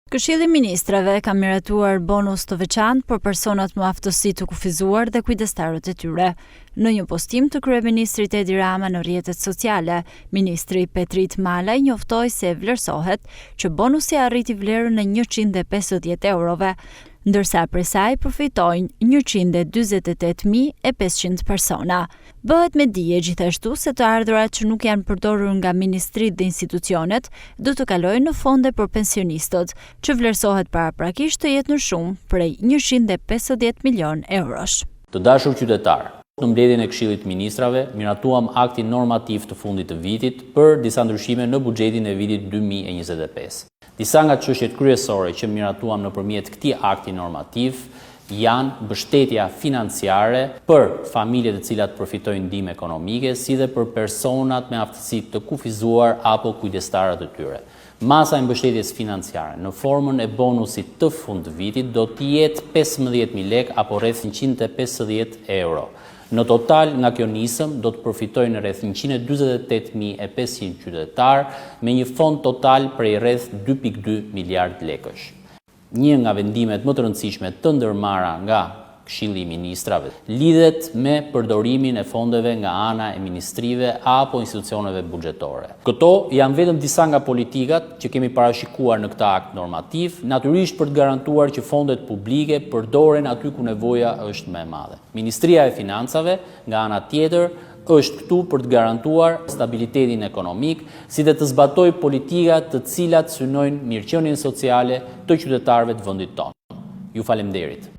Këshilli i Ministrave ka miratuar bonus të veçantë për personat me aftësi të kufizuar dhe kujdestarët e tyre. Në një postim të kryeministrit Edi Rama në rrjetet sociale, ministri Petrit Malaj njoftoi se vlerësohet që bonusi arriti vlerën e 150 eurove, ndërsa prej saj përfitojnë 148.500 persona. Bëhet me dije gjithashtu se të ardhurat që nuk janë përdorur nga ministrit dhe institucionet do të kalojnë në fonde për pensionistët, që vlerësohet paraprakisht të jetë në shumë prej 150 milion eurosh. Të dashur qytetar, në mbledhjen e Këshillit të Ministrave, miratuam aktin normativ të fundit të vitit për disa ndryshime në buxhetin e vitit 2025. Disa nga çështjet kryesore që miratuam nëpërmjet këtij akti normativ janë mbështetja financiare për familjet e cilat përfitojnë ndihmë ekonomike, si dhe për personat me aftësi të kufizuar apo kujdestarët e tyre. Masa e mbështetjes financiare në formën e bonusit të fundvitit do të jetë 15.000 lekë apo rreth 150 euro. Në total, nga kjo nisëm, do të përfitojnë rreth 148.500 qytetar me një fond total prej rreth 2.2 miliard lekësh. Një nga vendimet më të rëndësishme të ndërmarra nga Këshilli i Ministrave lidhet me përdorimin e fondeve nga ana e ministrive apo institucioneve buxhetore. Këto janë vetëm disa nga politikat që kemi parashikuar në këtë akt normativ, natyrisht për të garantuar që fondet publike përdoren aty ku nevoja është më e madhe. Ministria e Financave, nga ana tjetër, është këtu për të garantuar stabilitetin ekonomik, si dhe të zbatoj politika të cilat synojnë mirëqenien sociale të qytetarëve të vendit tonë. Ju falemnderit.